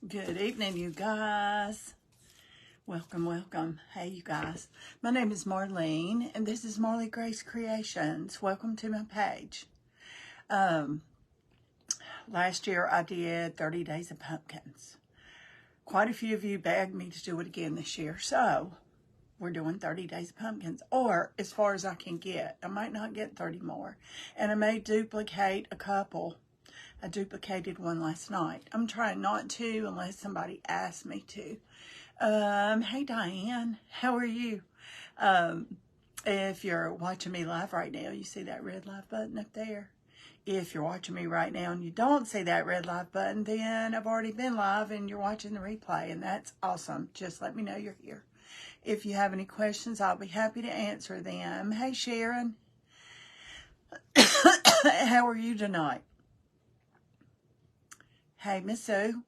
Good evening, you guys. Welcome, welcome. Hey, you guys. My name is Marlene, and this is Marley Grace Creations. Welcome to my page. Last year, I did 30 Days of Pumpkins. Quite a few of you begged me to do it again this year, so we're doing 30 Days of Pumpkins, or as far as I can get. I might not get 30 more, and I may duplicate a couple. I duplicated one last night. I'm trying not to unless somebody asks me to. Hey Diane, how are you? If you're watching me live right now, you see that red live button up there. If you're watching me right now and you don't see that red live button, then I've already been live and you're watching the replay, and that's awesome. Just let me know you're here. If you have any questions, I'll be happy to answer them. Hey Sharon, how are you tonight? Hey, Miss Sue.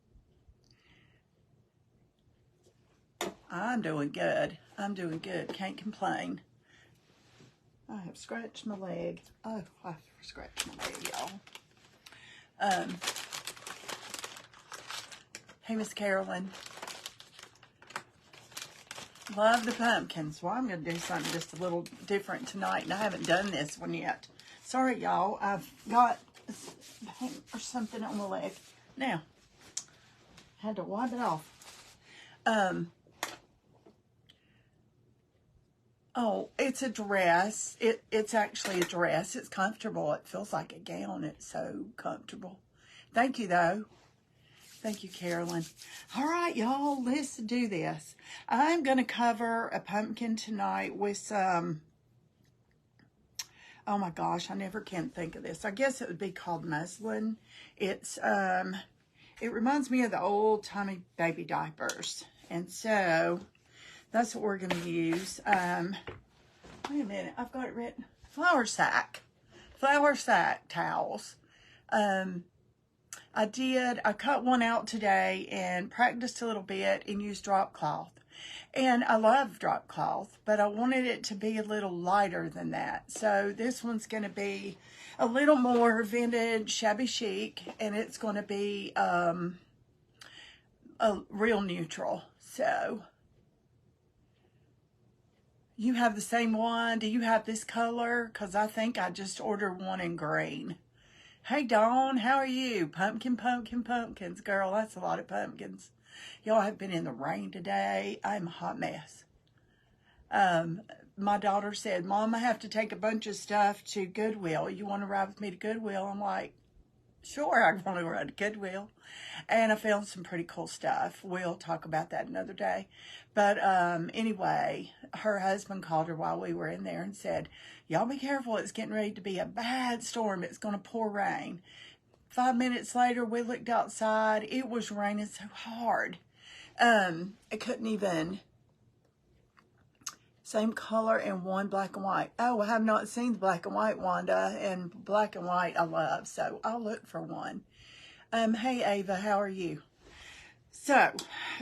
I'm doing good. I'm doing good. Can't complain. I have scratched my leg. Oh, I scratched my leg, y'all. Hey, Miss Carolyn. Love the pumpkins. Well, I'm going to do something just a little different tonight, and I haven't done this one yet. Sorry, y'all. I've got paint or something on my leg. Now, had to wipe it off. Oh, it's a dress. It's actually a dress. It's comfortable. It feels like a gown. It's so comfortable. Thank you, though. Thank you, Carolyn. All right, y'all, let's do this. I'm going to cover a pumpkin tonight with some, oh my gosh, I never can think of this. I guess it would be called muslin. It's, it reminds me of the old-timey baby diapers. And so that's what we're going to use. Wait a minute, I've got it written. Flour sack towels. I cut one out today and practiced a little bit and used drop cloth. And I love drop cloth, but I wanted it to be a little lighter than that. So this one's going to be a little more vintage, shabby chic, and it's going to be a real neutral. So you have the same one? Do you have this color? Because I think I just ordered one in green. Hey, Dawn, how are you? Pumpkins. Girl, that's a lot of pumpkins. Y'all have been in the rain today. I'm a hot mess. My daughter said, Mom, I have to take a bunch of stuff to Goodwill. You want to ride with me to Goodwill? I'm like, sure, I want to ride to Goodwill. And I found some pretty cool stuff. We'll talk about that another day. But anyway, her husband called her while we were in there and said, y'all be careful. It's getting ready to be a bad storm. It's going to pour rain. 5 minutes later, we looked outside. It was raining so hard. I couldn't even. Same color and one black and white. Oh, I have not seen the black and white, Wanda. And black and white I love, so I'll look for one. Hey, Ava, how are you? So,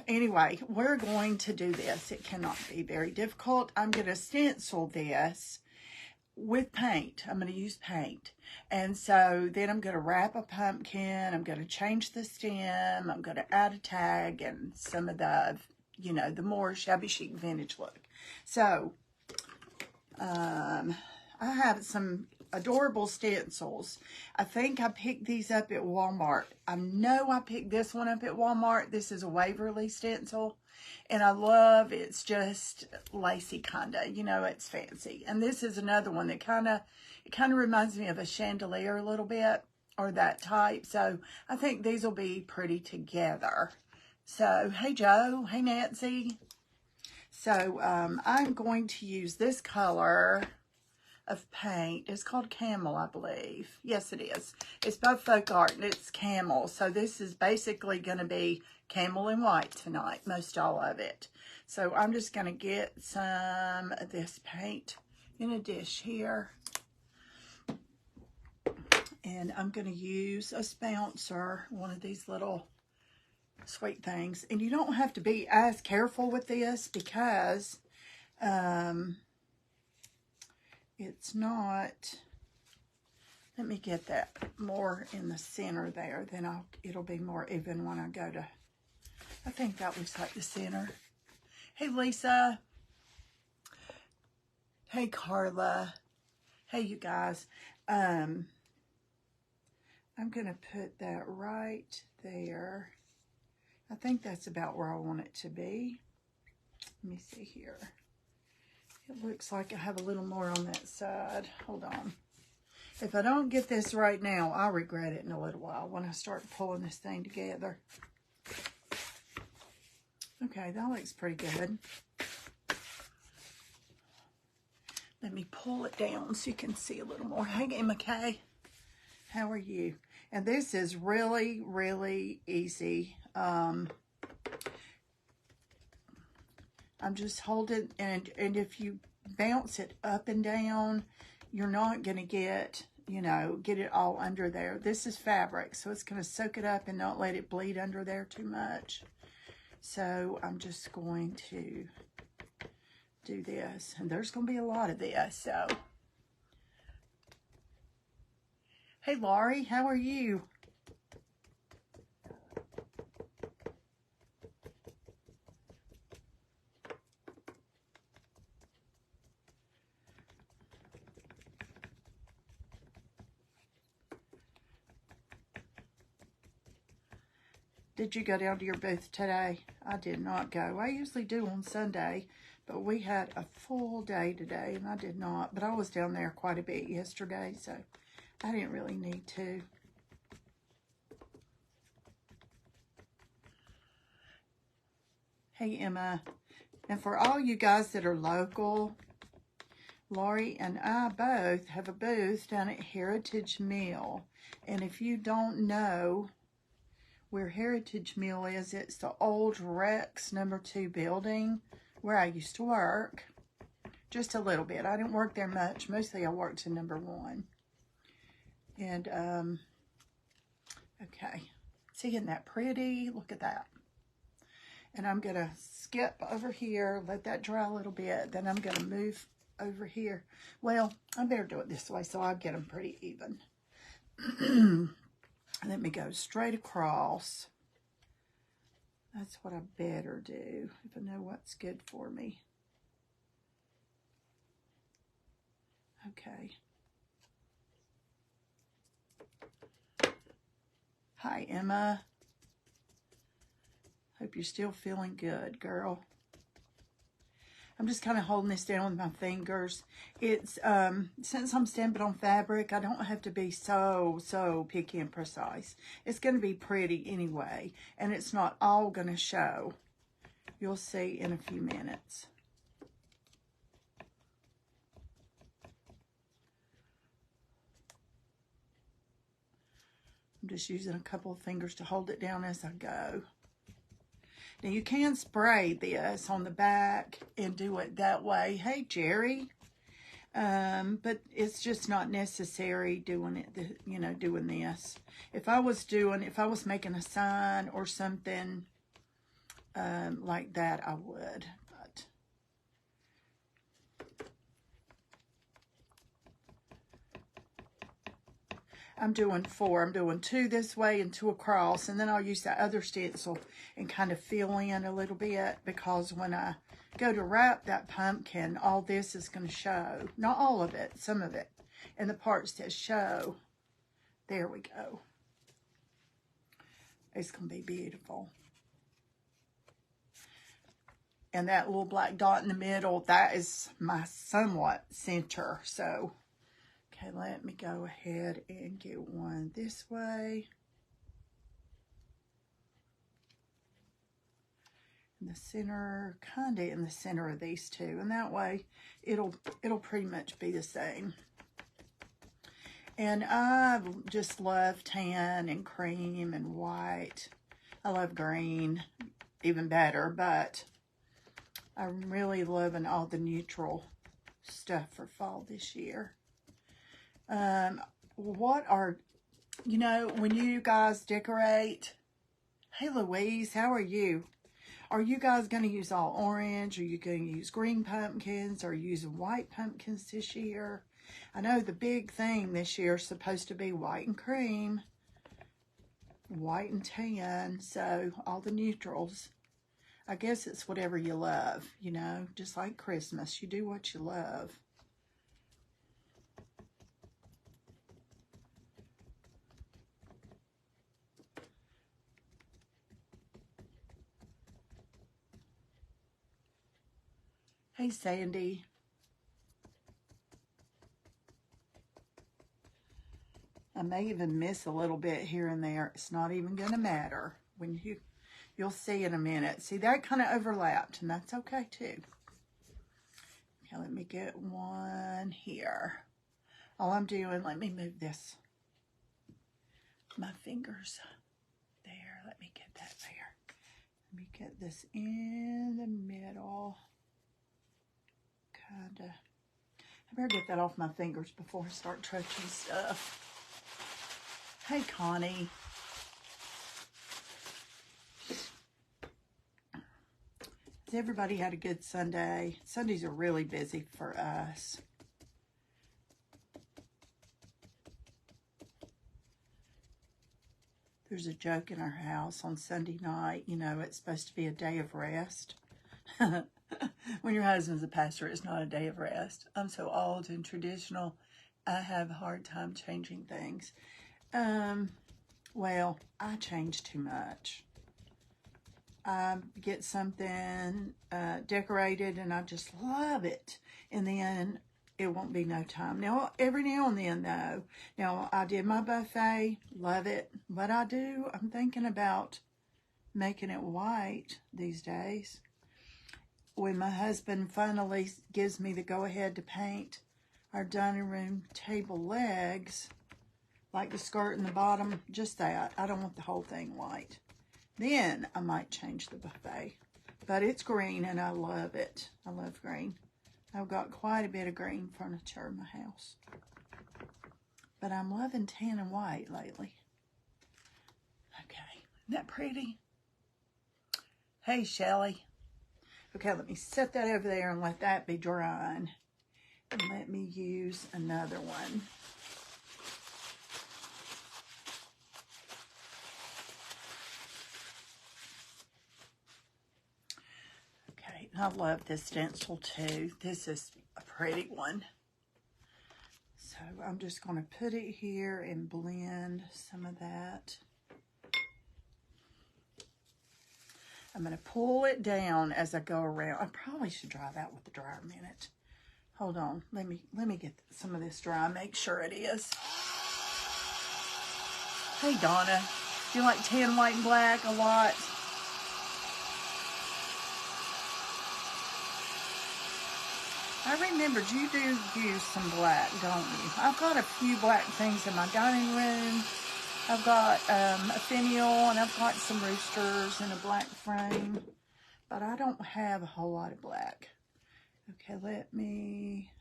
anyway, we're going to do this. It cannot be very difficult. I'm going to stencil this with paint. I'm going to use paint. And so then I'm going to wrap a pumpkin. I'm going to change the stem. I'm going to add a tag and some of the, you know, the more shabby chic vintage look. So, I have some adorable stencils. I think I picked these up at Walmart. I know I picked this one up at Walmart. This is a Waverly stencil. And I love, it's just lacy kind of, you know, it's fancy. And this is another one that it kind of reminds me of a chandelier a little bit, or that type. So I think these will be pretty together. So, hey Joe, hey Nancy. So I'm going to use this color of paint. It's called Camel, I believe. Yes, it is. It's by Folk Art, and it's Camel. So this is basically going to be camel and white tonight, most all of it. So I'm just going to get some of this paint in a dish here. And I'm going to use a spouncer, one of these little sweet things. And you don't have to be as careful with this because it's not, let me get that more in the center there, then it'll be more even when I go to I think that looks like the center. Hey, Lisa. Hey, Carla. Hey, you guys. I'm going to put that right there. I think that's about where I want it to be. Let me see here. It looks like I have a little more on that side. Hold on. If I don't get this right now, I'll regret it in a little while when I start pulling this thing together. Okay, that looks pretty good. Let me pull it down so you can see a little more. Hey, McKay. How are you? And this is really, really easy. I'm just holding, and if you bounce it up and down, you're not going to get, you know, get it all under there. This is fabric, so it's going to soak it up and not let it bleed under there too much. So I'm just going to do this, and there's going to be a lot of this. So, hey, Laurie, how are you? Did you go down to your booth today? I did not go. I usually do on Sunday, but we had a full day today, and I did not. But I was down there quite a bit yesterday, so I didn't really need to. Hey, Emma. And for all you guys that are local, Laurie and I both have a booth down at Heritage Mill. And if you don't know where Heritage Mill is, it's the old Rex No. 2 building where I used to work. Just a little bit. I didn't work there much. Mostly I worked in No. 1. And, okay. See, isn't that pretty? Look at that. And I'm going to skip over here, let that dry a little bit. Then I'm going to move over here. Well, I better do it this way so I get them pretty even. Let me go straight across. That's what I better do if I know what's good for me. Okay. Hi, Emma. Hope you're still feeling good, girl. I'm just kind of holding this down with my fingers. It's, since I'm stamping on fabric, I don't have to be so picky and precise. It's going to be pretty anyway, and it's not all going to show. You'll see in a few minutes. I'm just using a couple of fingers to hold it down as I go. Now, you can spray this on the back and do it that way. Hey, Jerry. But it's just not necessary doing it, you know, doing this. If I was making a sign or something like that, I would. But I'm doing 4. I'm doing 2 this way and 2 across, and then I'll use that other stencil and kind of fill in a little bit, because when I go to wrap that pumpkin, all this is going to show. Not all of it, some of it. And the parts that show, there we go. It's going to be beautiful. And that little black dot in the middle, that is my somewhat center. So, okay, let me go ahead and get one this way. In the center, kind of in the center of these two. And that way, it'll pretty much be the same. And I just love tan and cream and white. I love green even better, but I'm really loving all the neutral stuff for fall this year. What are, you know, when you guys decorate, hey Louise, how are you? Are you guys going to use all orange? Are you going to use green pumpkins? Or using white pumpkins this year? I know the big thing this year is supposed to be white and cream. white and tan, so all the neutrals. I guess it's whatever you love, you know, just like Christmas. You do what you love. Hey, Sandy. I may even miss a little bit here and there. It's not even going to matter. When you'll see in a minute. See, that kind of overlapped, and that's okay too. Okay, let me get one here. All I'm doing, let me move this. My fingers there. Let me get that there. Let me get this in the middle. Kinda. I better get that off my fingers before I start touching stuff. Hey, Connie. Has everybody had a good Sunday? Sundays are really busy for us. There's a joke in our house on Sunday night. You know, it's supposed to be a day of rest. When your husband's a pastor, it's not a day of rest. I'm so old and traditional, I have a hard time changing things. Well, I change too much. I get something decorated and I just love it. And then it won't be no time. Now, every now and then though, now I did my buffet, love it. What I do, I'm thinking about making it white these days. When my husband finally gives me the go-ahead to paint our dining room table legs, like the skirt and the bottom, just that. I don't want the whole thing white. Then I might change the buffet. But it's green and I love it. I love green. I've got quite a bit of green furniture in my house. But I'm loving tan and white lately. Okay, isn't that pretty? Hey, Shelly. Okay, let me set that over there and let that be drying. And let me use another one. Okay, I love this stencil too. This is a pretty one. So I'm just going to put it here and blend some of that. I'm going to pull it down as I go around. I probably should dry that with the dryer a minute. Hold on. Let me get some of this dry. Make sure it is. Hey, Donna. Do you like tan, white, and black a lot? I remembered you do use some black, don't you? I've got a few black things in my dining room. I've got a finial, and I've got some roosters in a black frame, but I don't have a whole lot of black. Okay, let me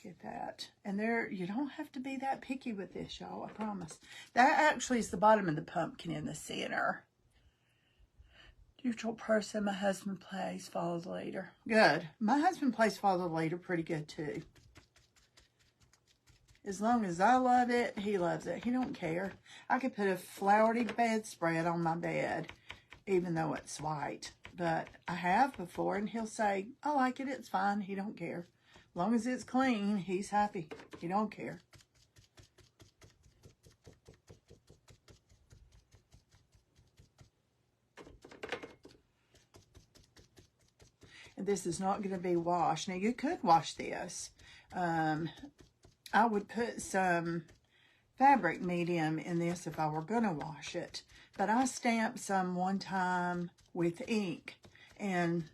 get that. And there, you don't have to be that picky with this, y'all, I promise. That actually is the bottom of the pumpkin in the center. Neutral person, my husband plays follow the leader. Good. My husband plays follow the leader pretty good too. As long as I love it, he loves it. He don't care. I could put a flowery bedspread on my bed, even though it's white. But I have before, and he'll say, I like it, it's fine. He don't care. As long as it's clean, he's happy. He don't care. And this is not going to be washed. Now, you could wash this. I would put some fabric medium in this if I were going to wash it. But I stamped some one time with ink. And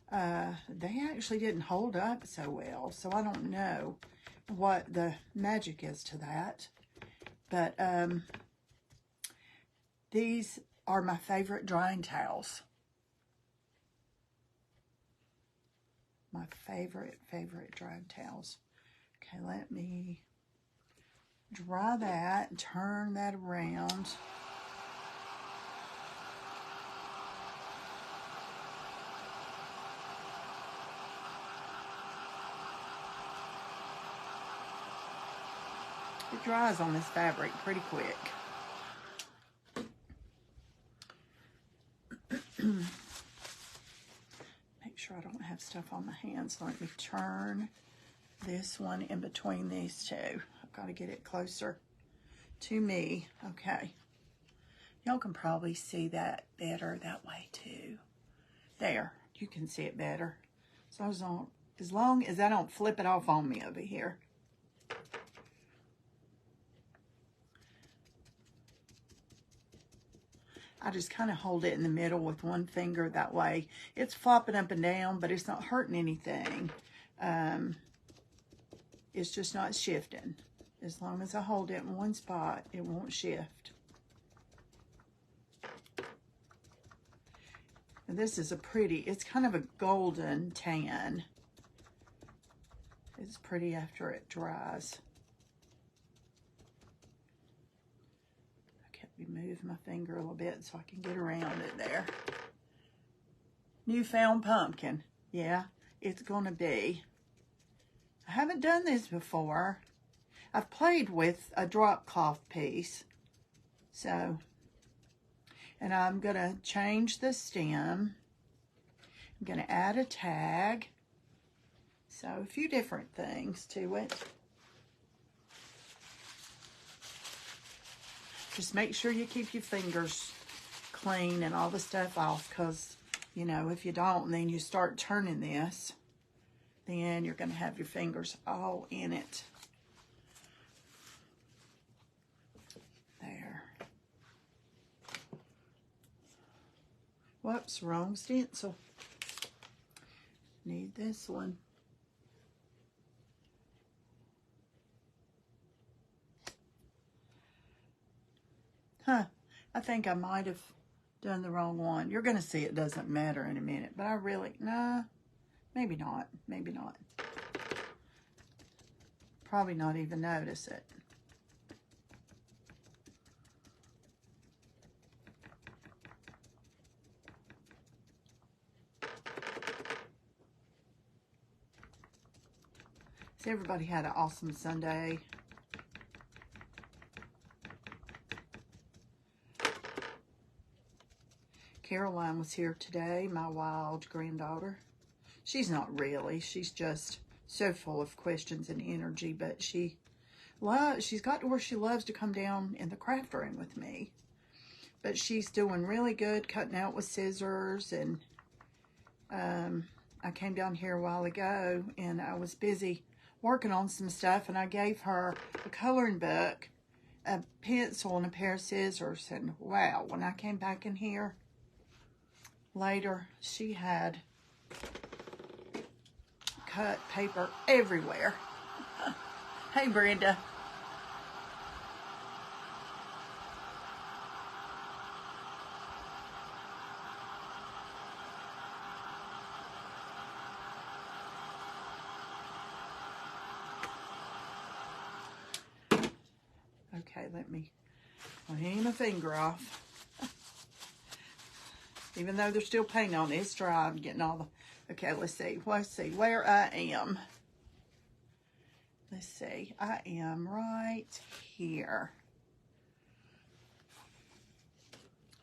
they actually didn't hold up so well. So I don't know what the magic is to that. But these are my favorite drying towels. My favorite drying towels. Okay, let me dry that and turn that around. It dries on this fabric pretty quick. Make sure I don't have stuff on my hands. Let me turn this one in between these two. I've got to get it closer to me. Okay. Y'all can probably see that better that way too. There. You can see it better. So as long as I don't flip it off on me over here. I just kind of hold it in the middle with one finger. That way it's flopping up and down, but it's not hurting anything. It's just not shifting. As long as I hold it in one spot, it won't shift. And this is a pretty, it's kind of a golden tan. It's pretty after it dries. Move my finger a little bit so I can get around it there. Newfound pumpkin. Yeah, it's going to be. I haven't done this before. I've played with a drop cloth piece. So, and I'm going to change the stem. I'm going to add a tag. So, a few different things to it. Just make sure you keep your fingers clean and all the stuff off, because, you know, if you don't, and then you start turning this, then you're going to have your fingers all in it. There. Whoops, wrong stencil. Need this one. Huh, I think I might have done the wrong one. You're going to see it doesn't matter in a minute, but I really, nah, maybe not, maybe not. Probably not even notice it. So everybody had an awesome Sunday. Caroline was here today, my wild granddaughter. She's not really. She's just so full of questions and energy, but she's got to where she loves to come down in the craft room with me. But she's doing really good cutting out with scissors, and I came down here a while ago and I was busy working on some stuff, and I gave her a coloring book, a pencil, and a pair of scissors, and wow, when I came back in here later, she had cut paper everywhere. Hey, Brenda. Okay, let me clean my finger off. Even though there's still paint on it, it's dry. I'm getting all the... Okay, let's see. Let's see where I am. Let's see. I am right here.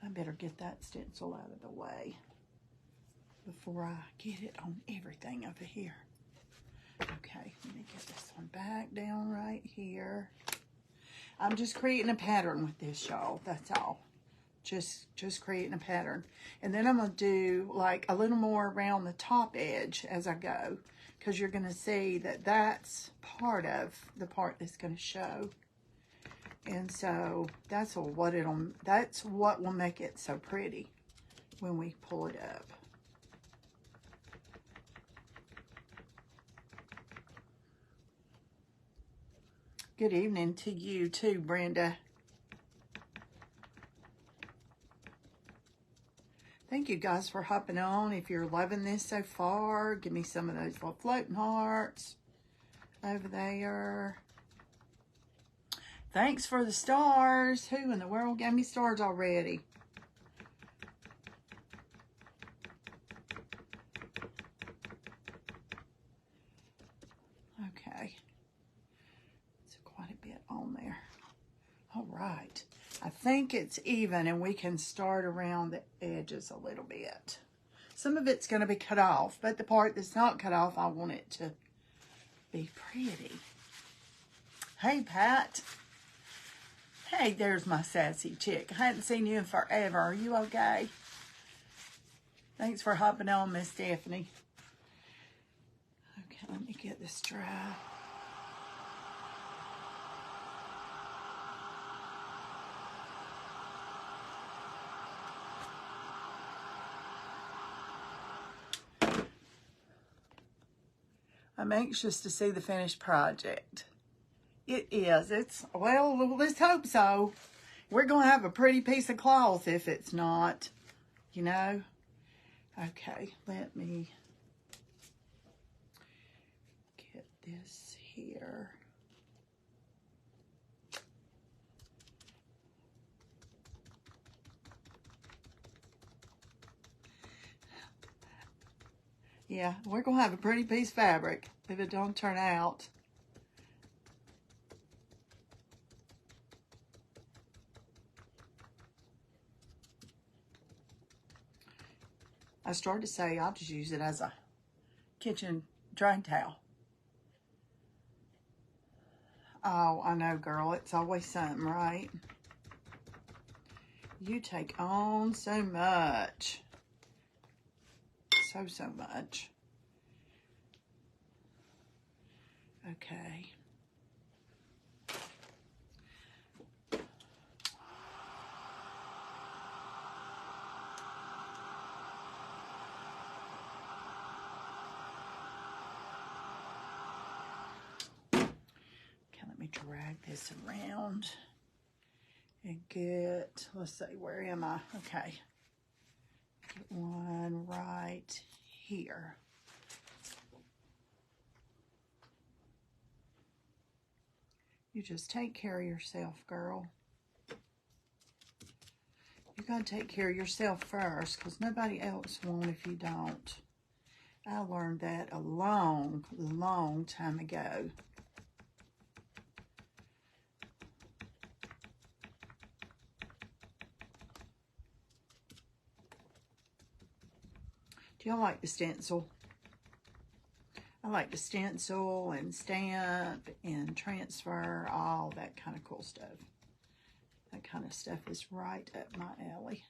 I better get that stencil out of the way before I get it on everything over here. Okay, let me get this one back down right here. I'm just creating a pattern with this, y'all. That's all. Just creating a pattern. And then I'm going to do like a little more around the top edge as I go, because you're going to see that that's part of the part that's going to show. And so that's what will make it so pretty when we pull it up. Good evening to you too, Brenda. Thank you guys for hopping on. If you're loving this so far, give me some of those little floating hearts over there. Thanks for the stars. Who in the world gave me stars already? Okay. It's quite a bit on there. All right. I think it's even, and we can start around the edges a little bit. Some of it's going to be cut off, but the part that's not cut off, I want it to be pretty. Hey, Pat. Hey, there's my sassy chick. I hadn't seen you in forever. Are you okay? Thanks for hopping on, Miss Stephanie. Okay, let me get this dry. I'm anxious to see the finished project. It is. Well, let's hope so. We're going to have a pretty piece of cloth if it's not, you know. Okay, let me get this here. Yeah, we're going to have a pretty piece of fabric if it don't turn out. I started to say I'll just use it as a kitchen drying towel. Oh, I know, girl. It's always something, right? You take on so much. So much. Okay. Let me drag this around and get, let's see, where am I? Okay. Get one right here. You just take care of yourself, girl. You gotta take care of yourself first, because nobody else won't if you don't. I learned that a long, long time ago. Do y'all like to stencil? I like to stencil and stamp and transfer, all that kind of cool stuff. That kind of stuff is right up my alley.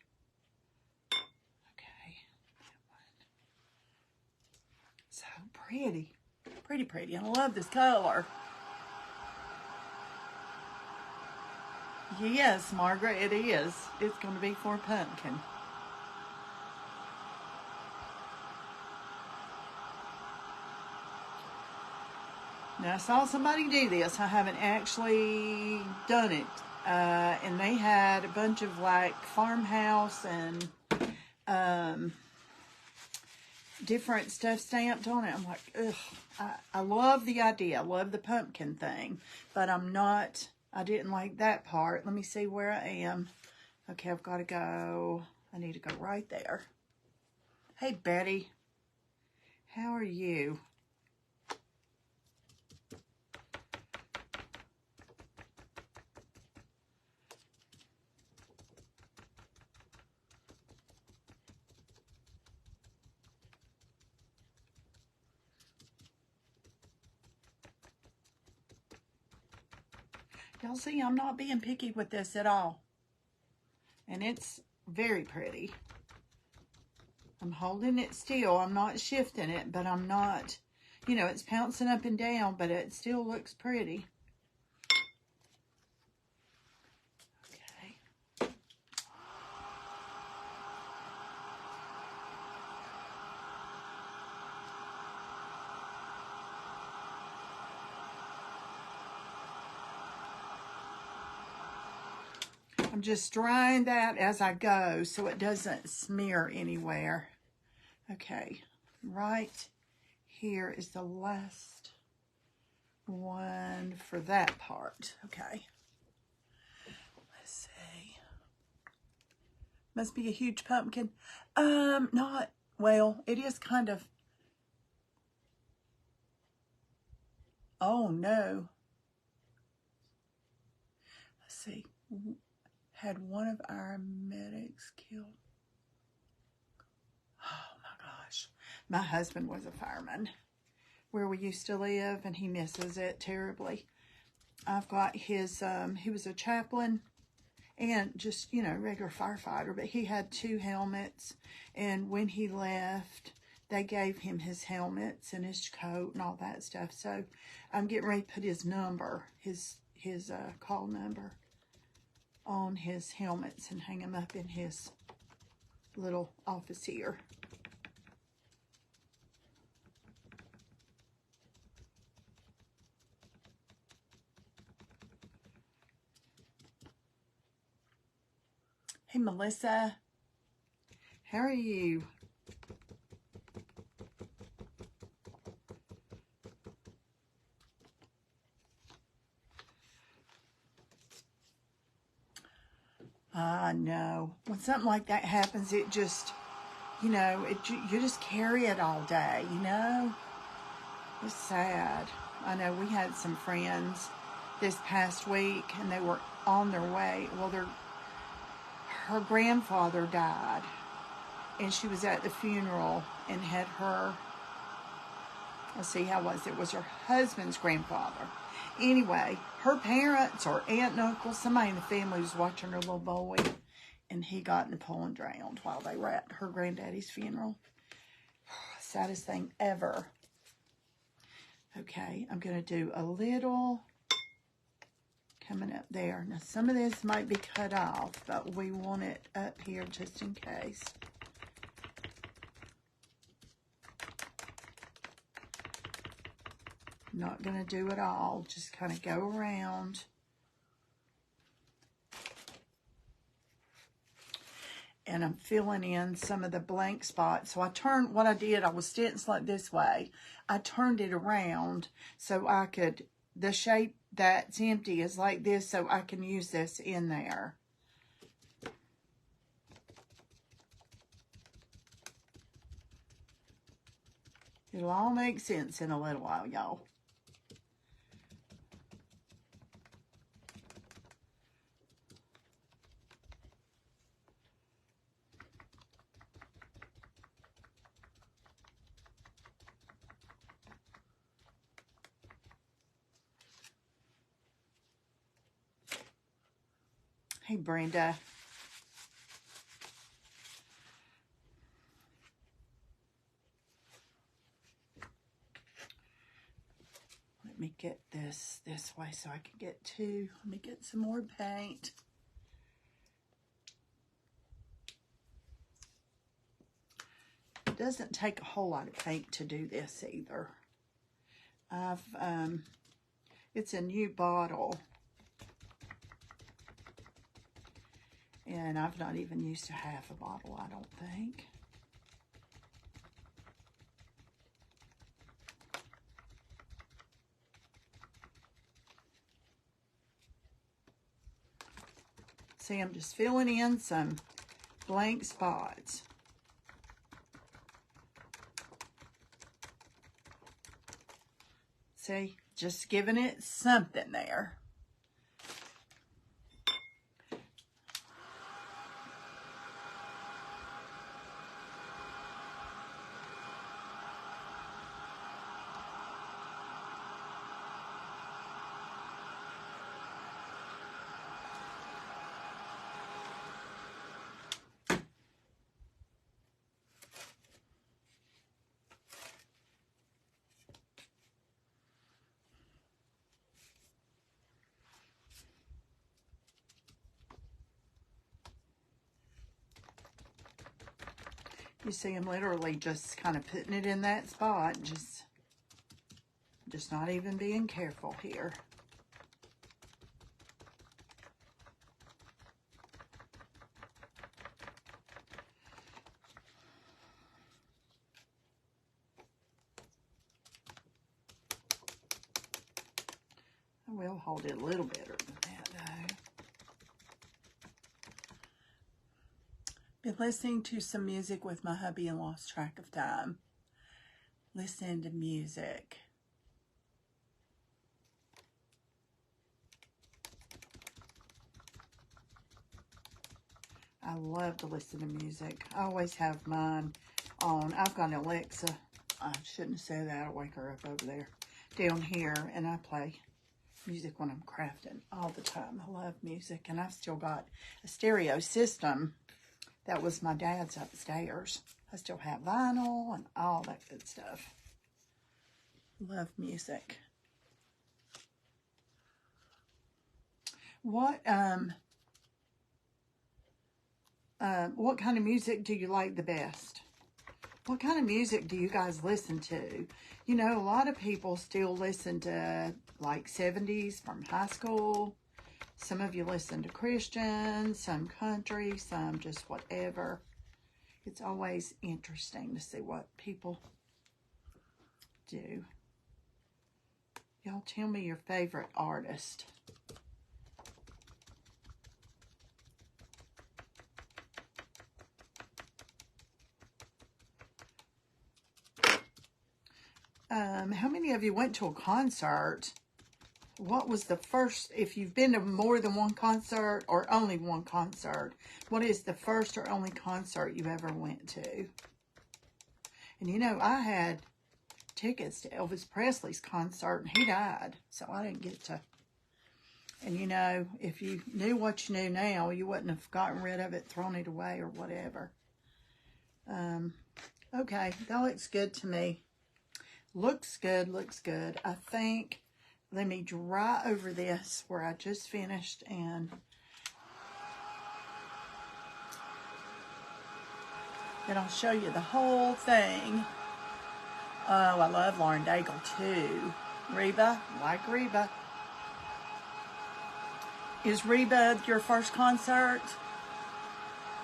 Okay, that one. So pretty, pretty, pretty. I love this color. Yes, Margaret, it is. It's going to be for pumpkin. Now, I saw somebody do this. I haven't actually done it. And they had a bunch of like farmhouse and different stuff stamped on it. I'm like, ugh. I love the idea. I love the pumpkin thing. But I didn't like that part. Let me see where I am. Okay, I've got to go. I need to go right there. Hey, Betty. How are you? Y'all see, I'm not being picky with this at all. And it's very pretty. I'm holding it still. I'm not shifting it, but I'm not, you know, it's pouncing up and down, but it still looks pretty. Okay. I'm just drying that as I go so it doesn't smear anywhere. Okay, right here is the last one for that part. Okay. Let's see. Must be a huge pumpkin. Not, well, it is kind of, oh no. Let's see. had one of our medics killed. Oh my gosh. My husband was a fireman where we used to live, and he misses it terribly. I've got his, he was a chaplain and just, you know, regular firefighter, but he had 2 helmets, and when he left, they gave him his helmets and his coat and all that stuff. So I'm getting ready to put his number, his call number on his helmets and hang them up in his little office here. Hey, Melissa. How are you? I know. When something like that happens, it just, you know, you just carry it all day, you know? It's sad. I know we had some friends this past week, and they were on their way. Well, her grandfather died, and she was at the funeral and had her, let's see, how was it? It was her husband's grandfather. Anyway, her parents or aunt and uncle, somebody in the family was watching her little boy, and he got in the pool and drowned while they were at her granddaddy's funeral. Saddest thing ever. Okay, I'm going to do a little coming up there. Now, some of this might be cut off, but we want it up here just in case. Not going to do it all, just kind of go around. And I'm filling in some of the blank spots. So what I did, I was stenciling this way. I turned it around so I could, the shape that's empty is like this, so I can use this in there. It'll all make sense in a little while, y'all. Hey, Brenda. Let me get this way so I can get to. Let me get some more paint. It doesn't take a whole lot of paint to do this either. It's a new bottle. And I've not even used a half a bottle, I don't think. See, I'm just filling in some blank spots. See, just giving it something there. You see, I'm literally just kind of putting it in that spot, just not even being careful here. I will hold it a little better than that, though. Been listening to some music with my hubby and lost track of time. Listening to music. I love to listen to music. I always have mine on. I've got an Alexa. I shouldn't have said that. I'll wake her up over there. Down here, and I play music when I'm crafting all the time. I love music, and I've still got a stereo system. That was my dad's upstairs. I still have vinyl and all that good stuff. Love music. What kind of music do you like the best? What kind of music do you guys listen to? You know, a lot of people still listen to like 70s from high school. Some of you listen to Christian, some country, some just whatever. It's always interesting to see what people do. Y'all tell me your favorite artist. How many of you went to a concert? What was the first, if you've been to more than one concert or only one concert, what is the first or only concert you ever went to? And you know, I had tickets to Elvis Presley's concert and he died, so I didn't get to. And you know, if you knew what you knew now, you wouldn't have gotten rid of it, thrown it away or whatever. Okay, that looks good to me. Looks good, looks good. I think, let me dry over this where I just finished, and then I'll show you the whole thing. Oh, I love Lauren Daigle too. Reba, like Reba. Is Reba your first concert?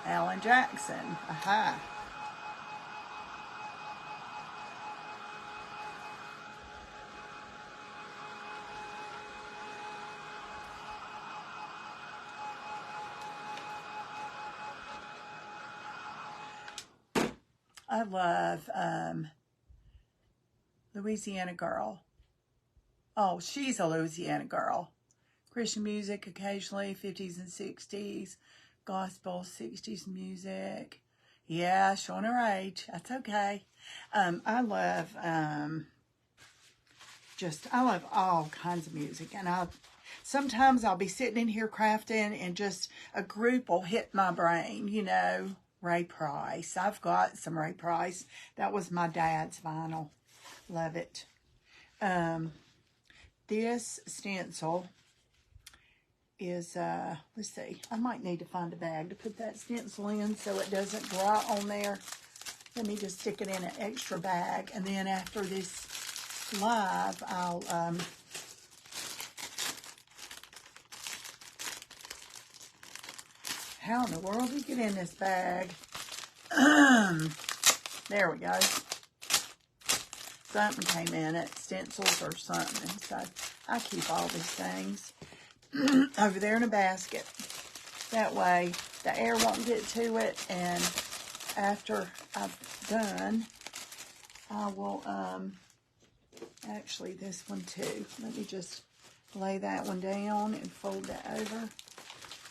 Alan Jackson, aha. I love Louisiana Girl. Oh, she's a Louisiana girl. Christian music occasionally, 50s and 60s. Gospel, 60s music. Yeah, showing her age. That's okay. I love I love all kinds of music. And sometimes I'll be sitting in here crafting and just a group will hit my brain, you know. Ray Price. I've got some Ray Price. That was my dad's vinyl. Love it. This stencil is, let's see. I might need to find a bag to put that stencil in so it doesn't dry on there. Let me just stick it in an extra bag. And then after this live, I'll, how in the world do you get in this bag? There we go. Something came in it, stencils or something. So I keep all these things over there in a basket. That way the air won't get to it. And after I've done, I will, actually this one too. Let me just lay that one down and fold that over.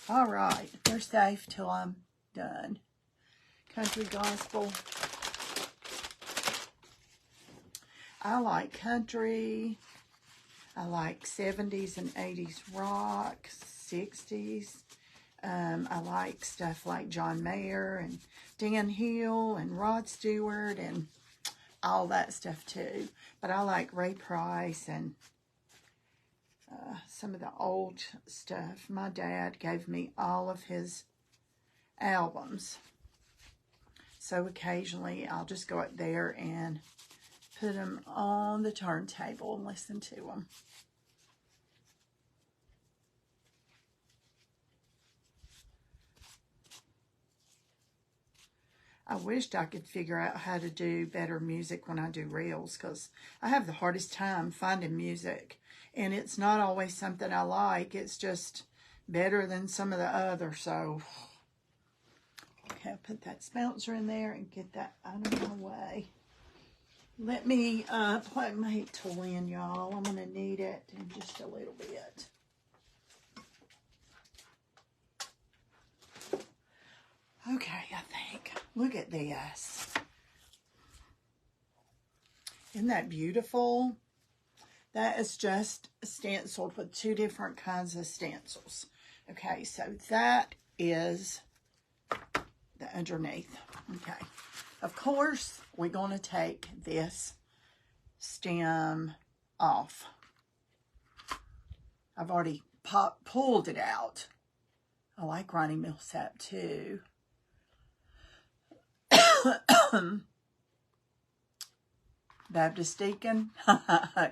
All right, they're safe till I'm done. Country gospel. I like country. I like 70s and 80s rock, 60s. I like stuff like John Mayer and Dan Hill and Rod Stewart and all that stuff too. But I like Ray Price and some of the old stuff. My dad gave me all of his albums. So occasionally I'll just go up there and put them on the turntable and listen to them. I wished I could figure out how to do better music when I do reels, because I have the hardest time finding music. And it's not always something I like. It's just better than some of the others. So, okay, I'll put that sponsor in there and get that out of my way. Let me plug my heat tool in, y'all. I'm going to need it in just a little bit. Okay, I think. Look at this. Isn't that beautiful? That is just stenciled with 2 different kinds of stencils. Okay, so that is the underneath. Okay. Of course, we're going to take this stem off. I've already pulled it out. I like Ronnie Millsap too. Baptist deacon,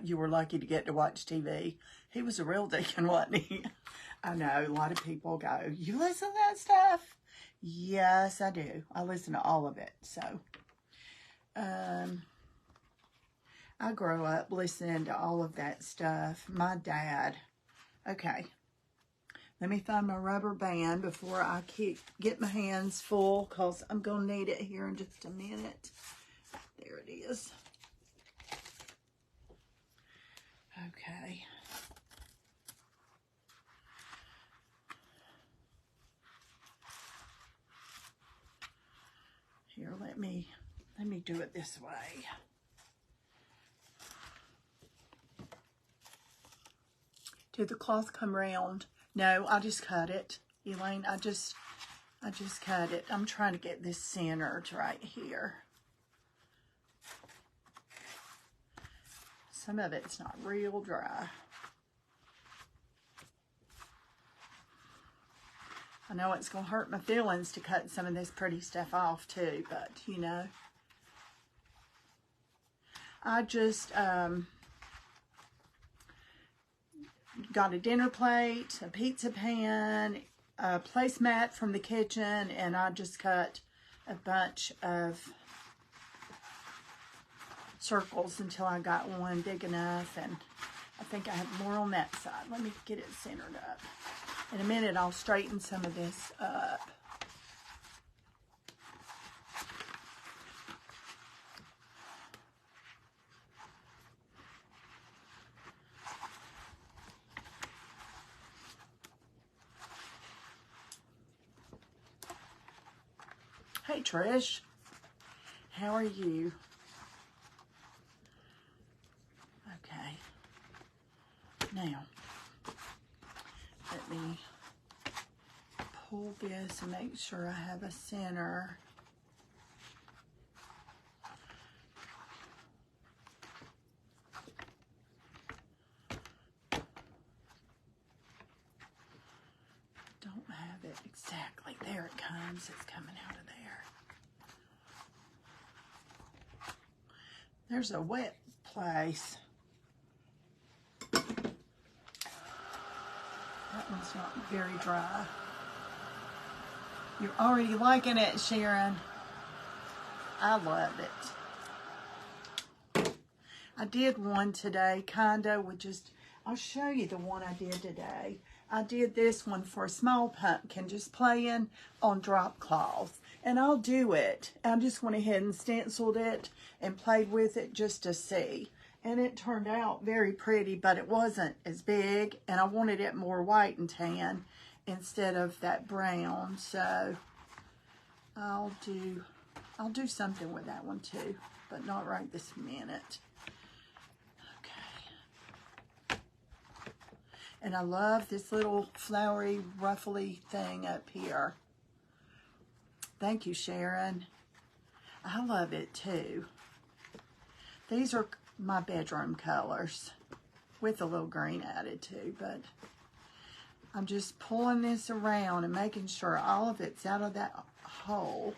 you were lucky to get to watch TV. He was a real deacon, wasn't he? I know, a lot of people go, you listen to that stuff? Yes, I do. I listen to all of it. So, I grew up listening to all of that stuff. My dad. Okay. Let me find my rubber band before I get my hands full, because I'm going to need it here in just a minute. There it is. Okay. Here, let me do it this way. Did the cloth come round? No, I just cut it. Elaine, I just cut it. I'm trying to get this centered right here. Some of it's not real dry. I know it's going to hurt my feelings to cut some of this pretty stuff off too, but you know. I just got a dinner plate, a pizza pan, a placemat from the kitchen, and I just cut a bunch of circles until I got one big enough, and I think I have more on that side. Let me get it centered up. In a minute, I'll straighten some of this up. Hey, Trish. How are you? Okay. Now, let me pull this and make sure I have a center. Don't have it exactly. There it comes. It's coming out of there. There's a wet place. That one's not very dry. You're already liking it, Sharon. I love it. I did one today, kinda, with just, I'll show you the one I did today. I did this one for a small pumpkin, just playing on drop cloth. And I'll do it. I just went ahead and stenciled it and played with it just to see. And it turned out very pretty, but it wasn't as big. And I wanted it more white and tan instead of that brown. So I'll do something with that one too, but not right this minute. Okay. And I love this little flowery, ruffly thing up here. Thank you, Sharon. I love it too. These are my bedroom colors with a little green added too, but I'm just pulling this around and making sure all of it's out of that hole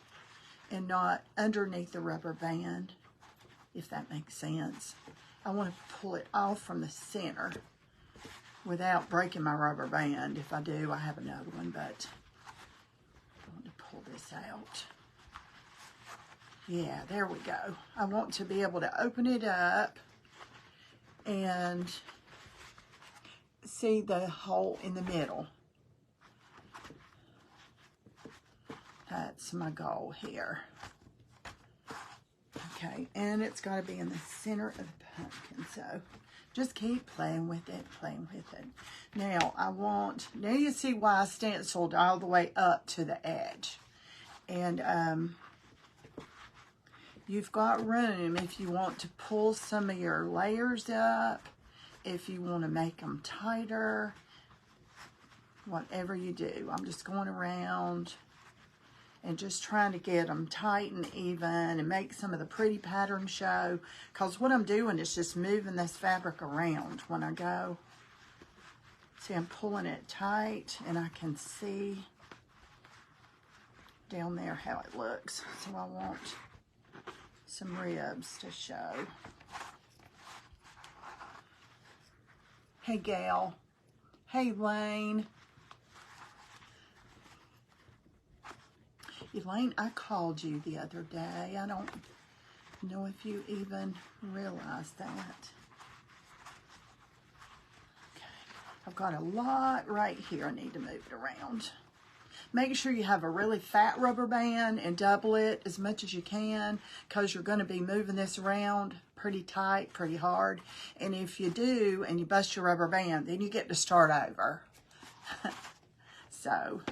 and not underneath the rubber band, if that makes sense. I want to pull it off from the center without breaking my rubber band. If I do, I have another one, but I want to pull this out. Yeah, there we go. I want to be able to open it up and see the hole in the middle. That's my goal here. Okay, and it's got to be in the center of the pumpkin, so just keep playing with it, Now, now you see why I stenciled all the way up to the edge. And you've got room if you want to pull some of your layers up, if you want to make them tighter, whatever you do. I'm just going around and just trying to get them tight and even and make some of the pretty patterns show. Because what I'm doing is just moving this fabric around when I go. See, I'm pulling it tight and I can see down there how it looks. So I want some ribs to show. Hey, Gail. Hey, Lane. Elaine, I called you the other day. I don't know if you even realized that. Okay. I've got a lot right here. I need to move it around. Make sure you have a really fat rubber band and double it as much as you can, because you're going to be moving this around pretty tight, pretty hard. And if you do and you bust your rubber band, then you get to start over. So,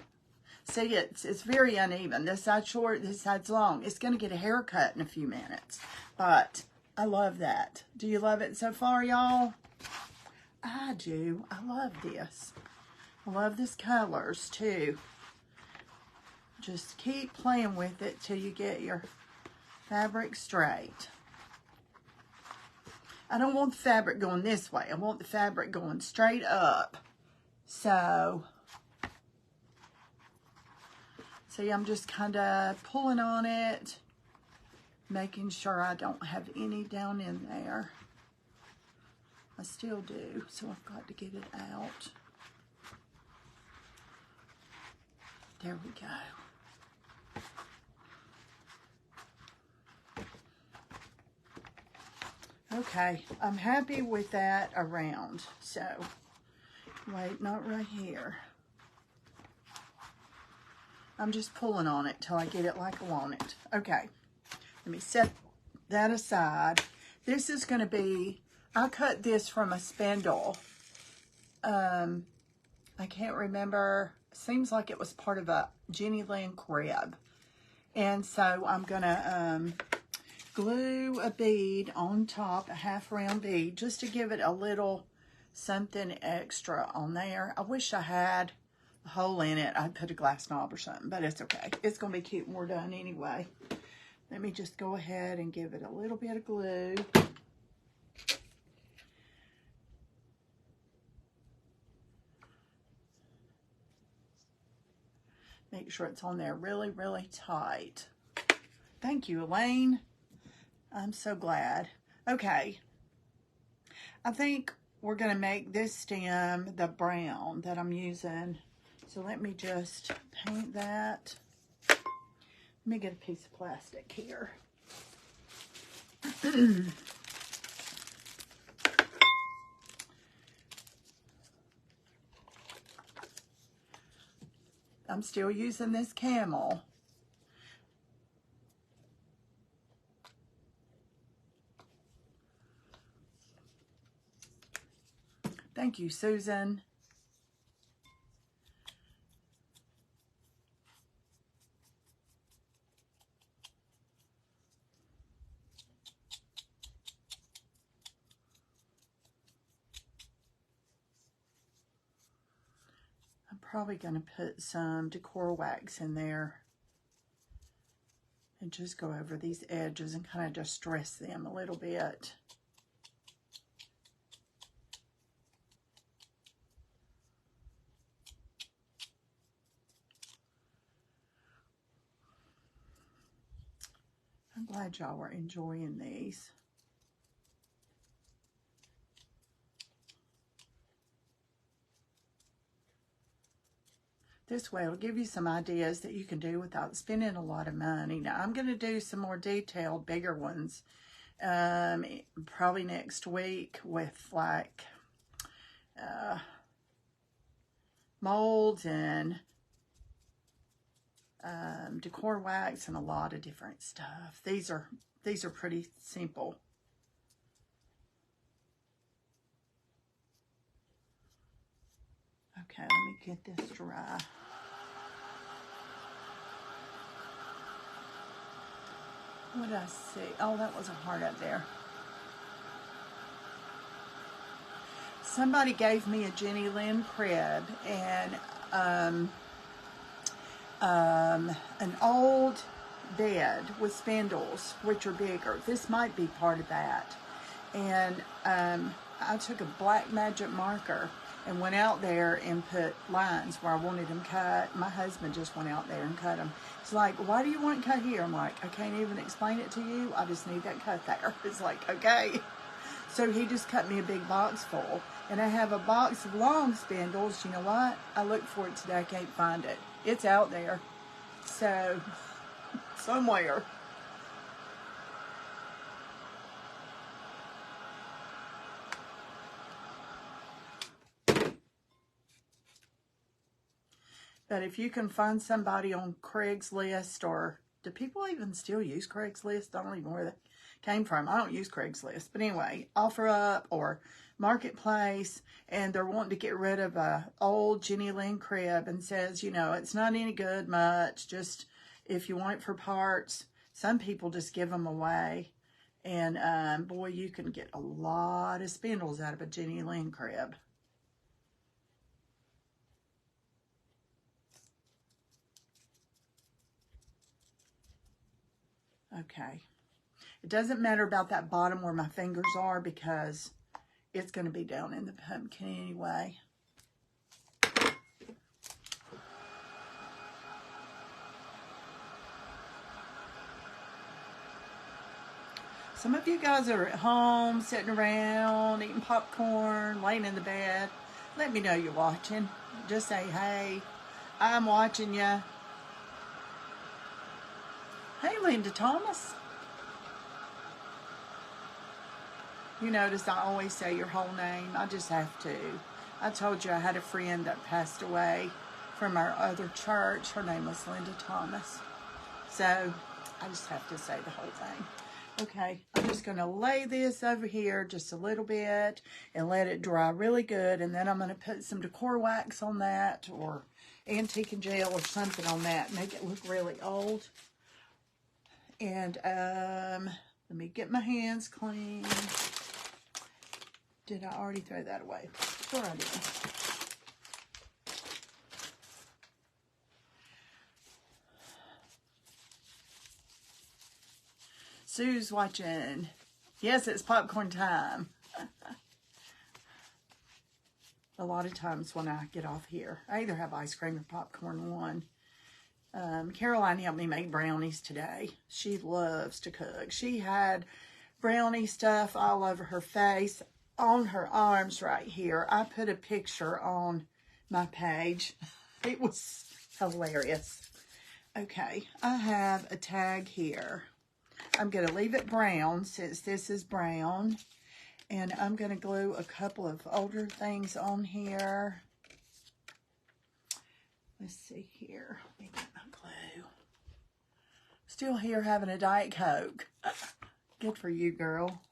see, it's very uneven. This side's short, this side's long. It's going to get a haircut in a few minutes. But I love that. Do you love it so far, y'all? I do. I love this. I love these colors, too. Just keep playing with it till you get your fabric straight. I don't want the fabric going this way. I want the fabric going straight up. So, see, I'm just kind of pulling on it, making sure I don't have any down in there. I still do, so I've got to get it out. There we go. Okay, I'm happy with that around. So, wait, not right here. I'm just pulling on it till I get it like I want it. Okay, let me set that aside. This is going to be, I cut this from a spindle. I can't remember. Seems like it was part of a Jenny Lynn crib. And so I'm going to glue a bead on top, a half round bead, just to give it a little something extra on there. I wish I had a hole in it. I'd put a glass knob or something, but it's okay. It's going to be cute when we're done anyway. Let me just go ahead and give it a little bit of glue. Make sure it's on there really, really tight. Thank you, Elaine. I'm so glad. Okay. I think we're going to make this stem the brown that I'm using. So let me just paint that. Let me get a piece of plastic here. I'm still using this camel. Thank you, Susan. I'm probably going to put some decor wax in there and just go over these edges and kind of just stress them a little bit. I'm glad y'all were enjoying these. This way it'll give you some ideas that you can do without spending a lot of money. Now I'm going to do some more detailed, bigger ones probably next week with like molds and decor wax and a lot of different stuff. These are pretty simple. Okay, let me get this dry. What did I see? Oh, that was a heart up there. Somebody gave me a Jenny Lynn crib and an old bed with spindles, which are bigger. This might be part of that. And I took a black magic marker and went out there and put lines where I wanted them cut. My husband just went out there and cut them. He's like, why do you want it cut here? I'm like, I can't even explain it to you. I just need that cut there. It's like, okay. So he just cut me a big box full. And I have a box of long spindles. You know what? I looked for it today. I can't find it. It's out there. So, somewhere. But if you can find somebody on Craigslist, or do people even still use Craigslist? I don't even know where that came from. I don't use Craigslist. But anyway, OfferUp or Marketplace, and they're wanting to get rid of a old Jenny Lynn crib and says, you know, it's not any good much. Just if you want it for parts, some people just give them away. And boy, you can get a lot of spindles out of a Jenny Lynn crib. Okay. It doesn't matter about that bottom where my fingers are because it's going to be down in the pumpkin anyway. Some of you guys are at home, sitting around, eating popcorn, laying in the bed. Let me know you're watching. Just say, hey, I'm watching you. Hey, Linda Thomas. You notice I always say your whole name. I just have to. I told you I had a friend that passed away from our other church. Her name was Linda Thomas. So I just have to say the whole thing. Okay, I'm just going to lay this over here just a little bit and let it dry really good. And then I'm going to put some decor wax on that or antique and gel or something on that. Make it look really old. And let me get my hands clean. Did I already throw that away? Sure I did. Sue's watching. Yes, it's popcorn time. A lot of times when I get off here, I either have ice cream or popcorn one. Caroline helped me make brownies today. She loves to cook. She had brownie stuff all over her face, on her arms right here. I put a picture on my page. It was hilarious. Okay, I have a tag here. I'm going to leave it brown since this is brown. And I'm going to glue a couple of older things on here. Let's see here. Let me get my glue. Still here having a Diet Coke. Good for you, girl.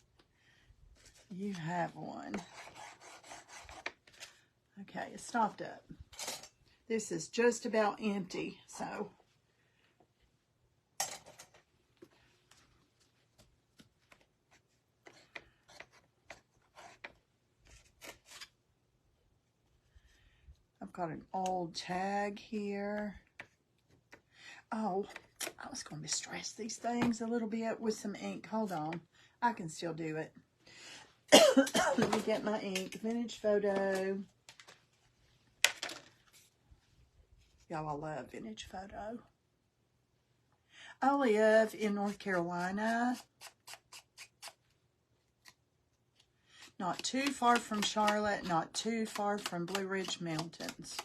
You have one. Okay, it stopped up. This is just about empty, so. I've got an old tag here. Oh, I was going to stress these things a little bit with some ink. Hold on. I can still do it. Let me get my ink. Vintage photo. Y'all, I love vintage photo. I live in North Carolina. Not too far from Charlotte, not too far from Blue Ridge Mountains.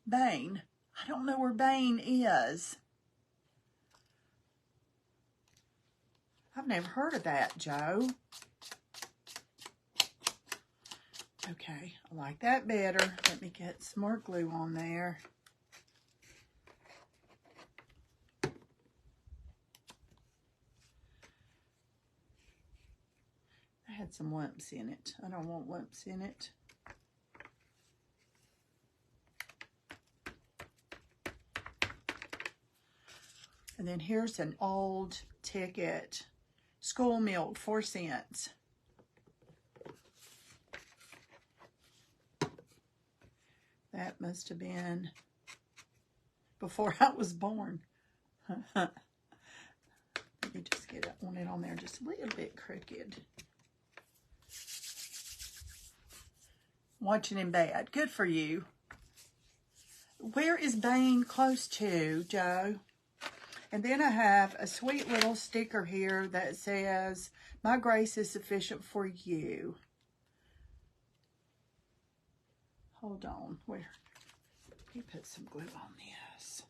Bain. I don't know where Bain is. I've never heard of that, Joe. Okay, I like that better. Let me get some more glue on there. I had some lumps in it. I don't want lumps in it. And then here's an old ticket. School milk, 4 cents. That must have been before I was born. Let me just get it on there just a little bit crooked. Watching in bed. Good for you. Where is Bane close to, Joe? And then I have a sweet little sticker here that says, "My grace is sufficient for you." Hold on. Where? Let me put some glue on this.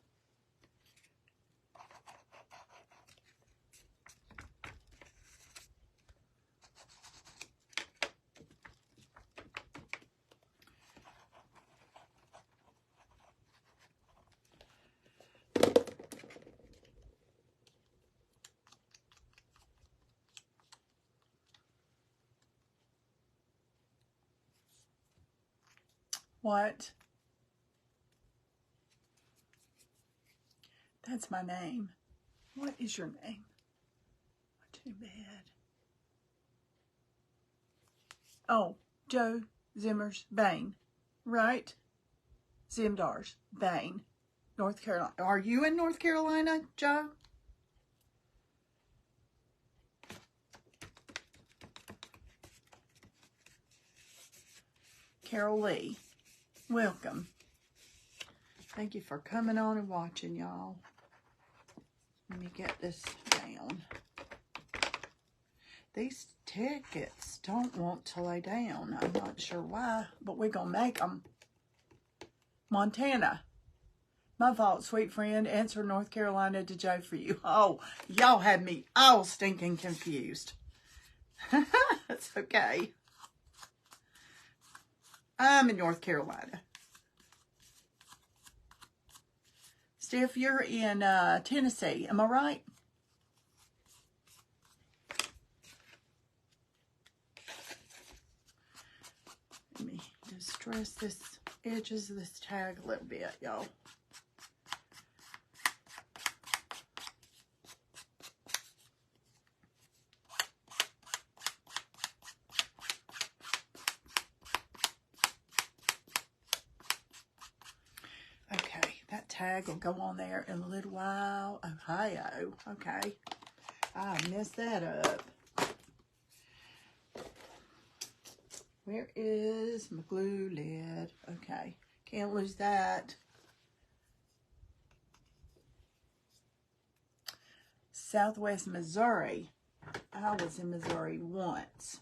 What? That's my name. What is your name? Too bad. Oh, Joe Zimmer's Bane, right? Zimdar's Bane, North Carolina. Are you in North Carolina, Joe? Carol Lee, welcome. Thank you for coming on and watching, y'all. Let me get this down. These tickets don't want to lay down. I'm not sure why, but we're going to make them. Montana. My fault, sweet friend. Answer North Carolina to Joe for you. Oh, y'all had me all stinking confused. That's okay. I'm in North Carolina. Steph, you're in Tennessee. Am I right? Let me distress this edges of this tag a little bit, y'all. Okay, that tag will go on there in a little while. Ohio. Okay. I messed that up. Where is my glue lid? Okay, can't lose that. Southwest Missouri. I was in Missouri once.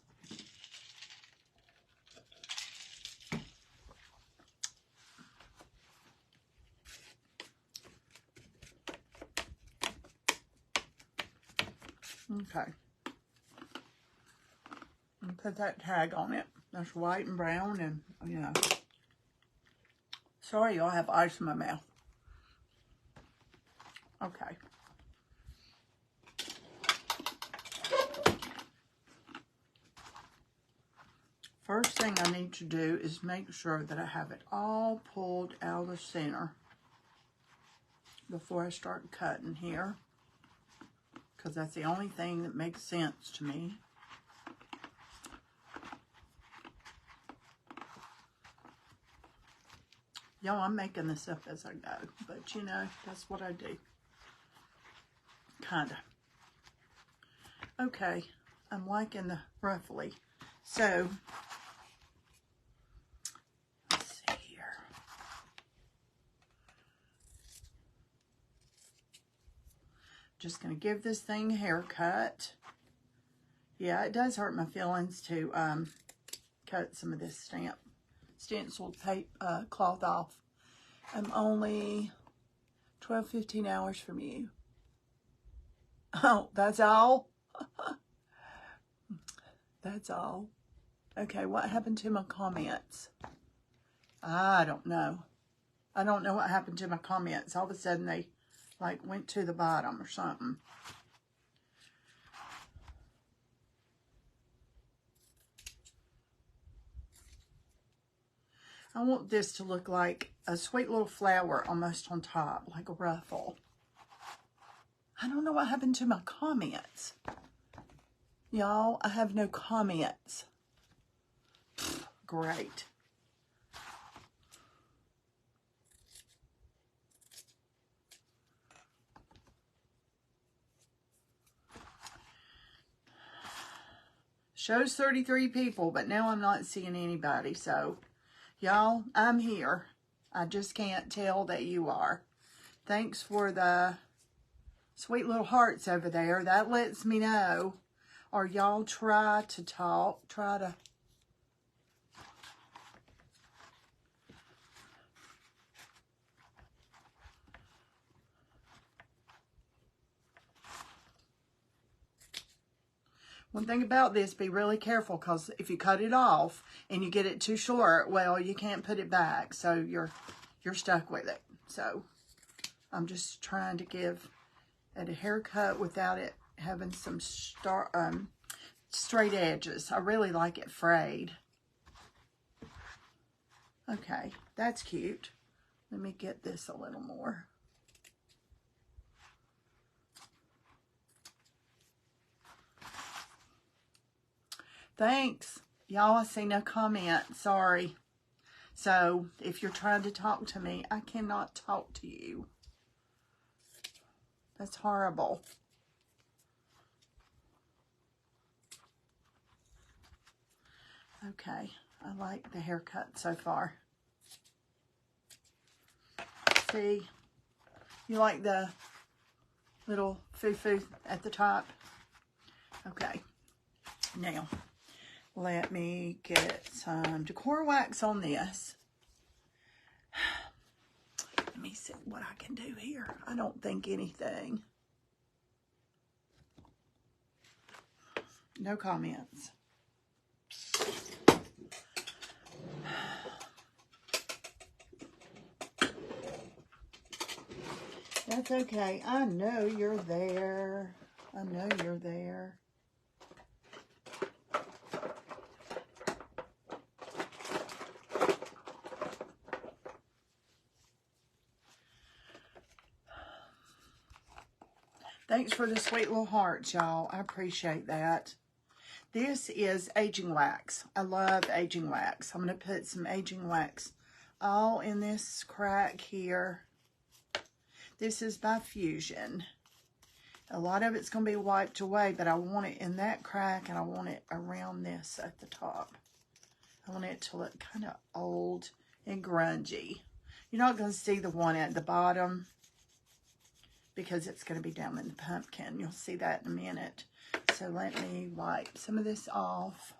Okay. And put that tag on it. That's white and brown and, you know. Sorry, y'all, have ice in my mouth. Okay. First thing I need to do is make sure that I have it all pulled out of the center before I start cutting here, because that's the only thing that makes sense to me. Y'all, I'm making this up as I go, but you know, that's what I do. Kinda. Okay, I'm liking the roughly. So, let's see here. Just gonna give this thing a haircut. Yeah, it does hurt my feelings to cut some of this stenciled paper cloth off. I'm only 12-15 hours from you. Oh, that's all? That's all. Okay, what happened to my comments? I don't know. I don't know what happened to my comments. All of a sudden they like went to the bottom or something. I want this to look like a sweet little flower almost on top, like a ruffle. I don't know what happened to my comments. Y'all, I have no comments. Great. Shows 33 people, but now I'm not seeing anybody. So, y'all, I'm here. I just can't tell that you are. Thanks for the sweet little hearts over there. That lets me know. Or y'all try to talk. Try to... One thing about this, be really careful, because if you cut it off and you get it too short, well, you can't put it back. So you're stuck with it. So I'm just trying to give it a haircut without it having some straight edges. I really like it frayed. Okay, that's cute. Let me get this a little more. Thanks. Y'all, I see no comment. Sorry. So, if you're trying to talk to me, I cannot talk to you. That's horrible. Okay. I like the haircut so far. See? You like the little foo-foo at the top? Okay. Now, let me get some decor wax on this. Let me see what I can do here. I don't think anything. No comments. That's okay. I know you're there. I know you're there. Thanks for the sweet little hearts, y'all. I appreciate that. This is aging wax. I love aging wax. I'm going to put some aging wax all in this crack here. This is by Fusion. A lot of it's going to be wiped away, but I want it in that crack, and I want it around this at the top. I want it to look kind of old and grungy. You're not going to see the one at the bottom, because it's going to be down in the pumpkin. You'll see that in a minute. So let me wipe some of this off.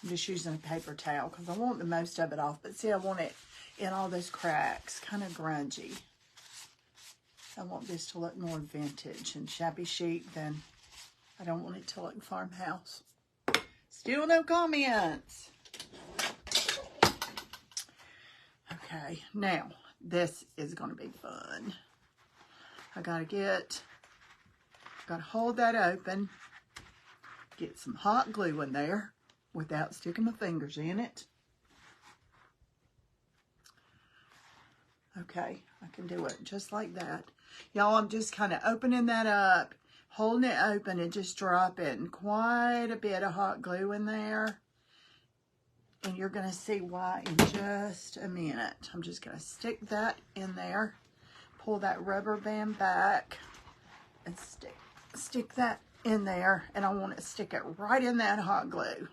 I'm just using a paper towel because I want the most of it off. But see, I want it in all those cracks, kind of grungy. I want this to look more vintage and shabby chic than I don't want it to look farmhouse. Still no comments. Okay, now this is going to be fun. I gotta hold that open, get some hot glue in there without sticking my fingers in it. Okay, I can do it just like that. Y'all, I'm just kind of opening that up, holding it open, and just dropping quite a bit of hot glue in there. And you're going to see why in just a minute. I'm just going to stick that in there, pull that rubber band back, and stick that in there. And I want to stick it right in that hot glue.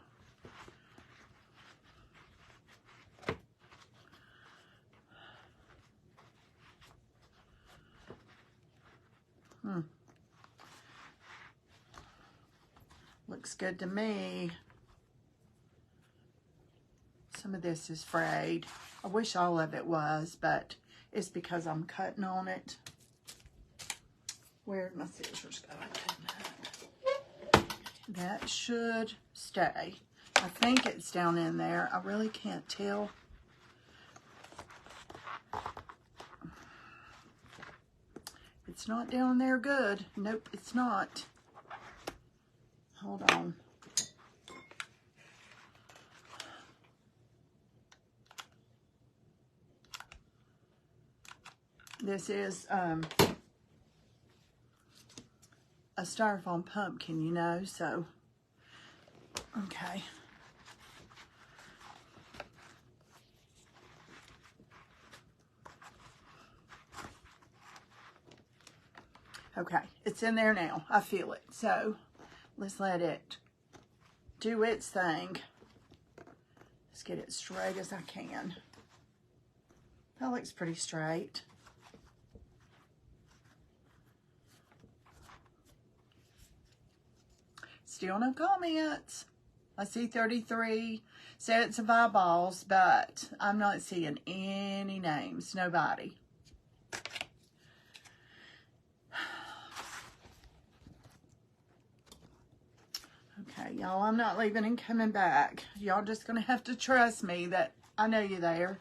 Looks good to me. Some of this is frayed. I wish all of it was, but it's because I'm cutting on it. Where'd my scissors go? That should stay. I think it's down in there. I really can't tell. It's It's not down there good. Nope, it's not. Hold on. This is a styrofoam pumpkin, you know, so, okay. Okay, it's in there now. I feel it. So, let's let it do its thing. Let's get it straight as I can. That looks pretty straight. Still no comments. I see 33 sets of eyeballs, but I'm not seeing any names. Nobody. Okay, y'all, I'm not leaving and coming back. Y'all just gonna have to trust me that I know you're there.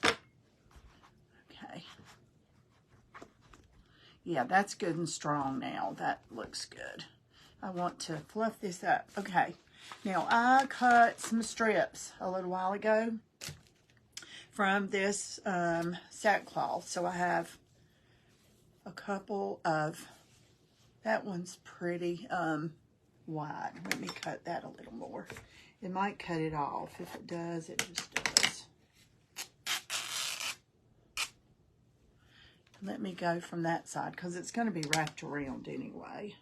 Okay. Yeah, that's good and strong now. That looks good. I want to fluff this up. Okay, now I cut some strips a little while ago from this sackcloth. So I have a couple of, that one's pretty wide. Let me cut that a little more. It might cut it off. If it does, it just does. Let me go from that side because it's going to be wrapped around anyway.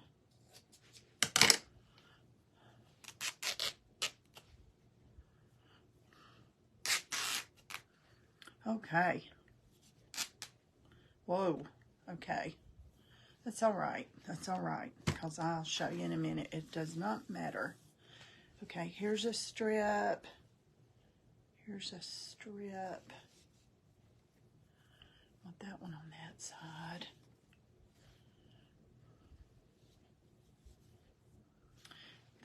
Okay. Whoa. Okay. That's all right. That's all right. Because I'll show you in a minute. It does not matter. Okay. Here's a strip. Here's a strip. Want that one on that side.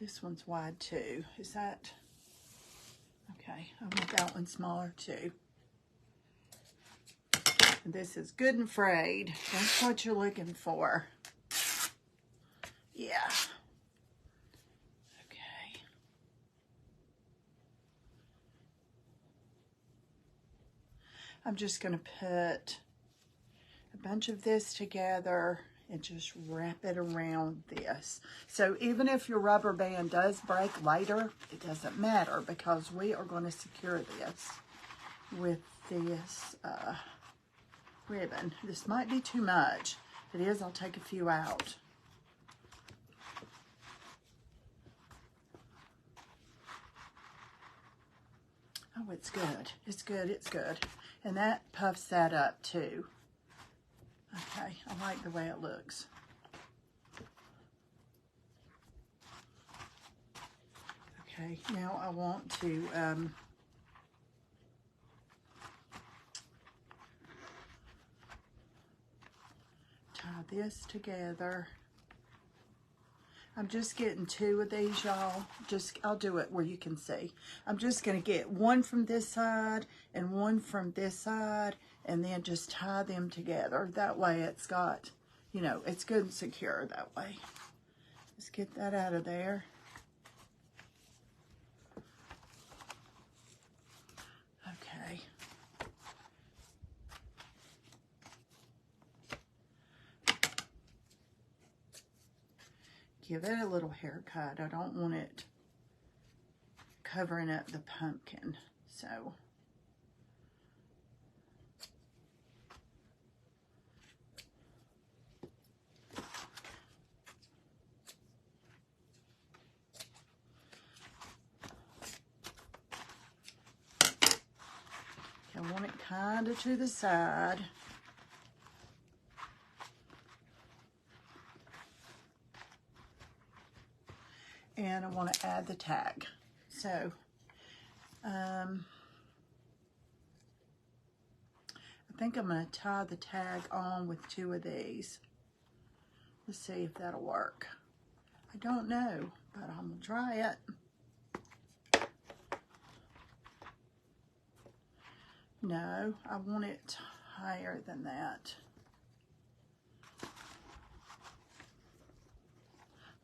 This one's wide too. Is that? Okay. I want that one smaller too. This is good and frayed. That's what you're looking for. Yeah. Okay. I'm just going to put a bunch of this together and just wrap it around this. So even if your rubber band does break later, it doesn't matter because we are going to secure this with this ribbon. This might be too much. If it is, I'll take a few out. Oh, it's good. It's good. It's good. And that puffs that up too. Okay, I like the way it looks. Okay, now I want to tie this together. I'm just getting two of these, y'all. I'll do it where you can see. I'm just going to get one from this side and one from this side and then just tie them together. That way it's got, you know, it's good and secure that way. Let's get that out of there. Okay. Give it a little haircut. I don't want it covering up the pumpkin. So I want it kind of to the side. And I want to add the tag. So, I think I'm going to tie the tag on with two of these. Let's see if that'll work. I don't know, but I'm going to try it. No, I want it higher than that.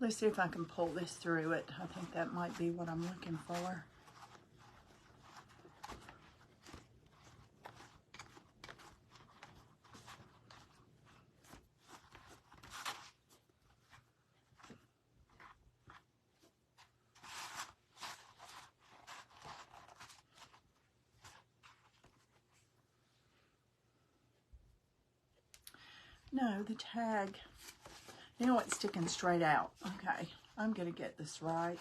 Let's see if I can pull this through it. I think that might be what I'm looking for. No, the tag, you know, it's sticking straight out. Okay, I'm going to get this right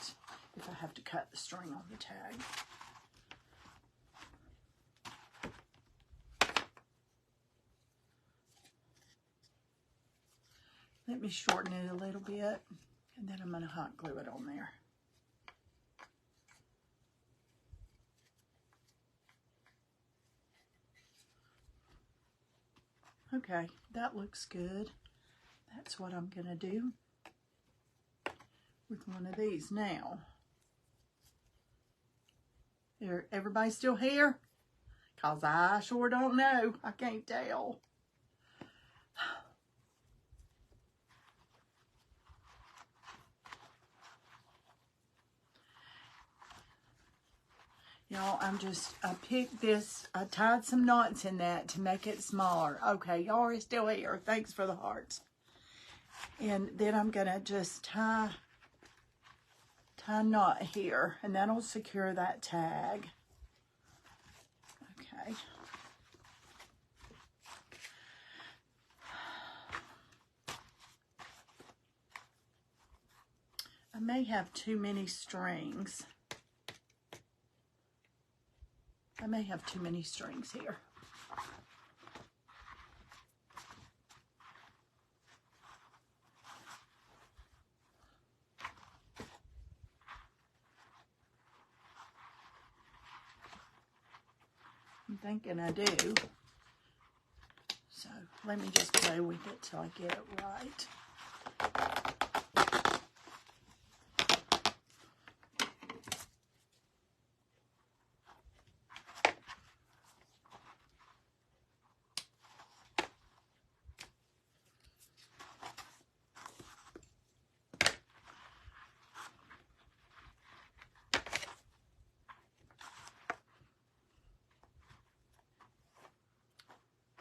if I have to cut the string on the tag. Let me shorten it a little bit, and then I'm going to hot glue it on there. Okay, that looks good. That's what I'm going to do with one of these now. Everybody still here? Because I sure don't know. I can't tell. Y'all, I picked this, I tied some knots in that to make it smaller. Okay, y'all are still here. Thanks for the hearts. And then I'm going to just tie a knot here, and that'll secure that tag. Okay. I may have too many strings. I may have too many strings here. I'm thinking I do. So let me just play with it till I get it right.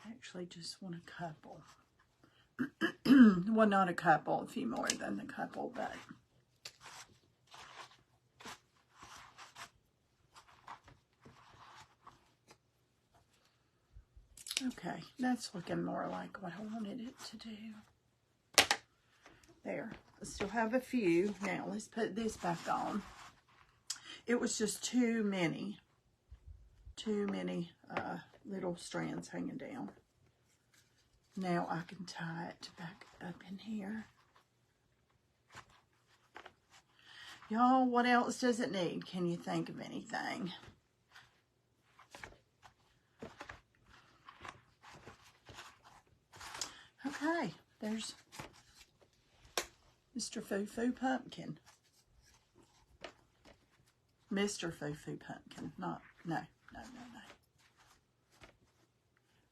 Actually just want a couple. Well, not a couple, a few more than a couple, but okay, that's looking more like what I wanted it to do. There, I still have a few. Now let's put this back on. It was just too many little strands hanging down. Now I can tie it back up in here. Y'all, what else does it need? Can you think of anything? Okay, there's Mr. Foo-Foo Pumpkin. Mr. Foo-Foo Pumpkin, no.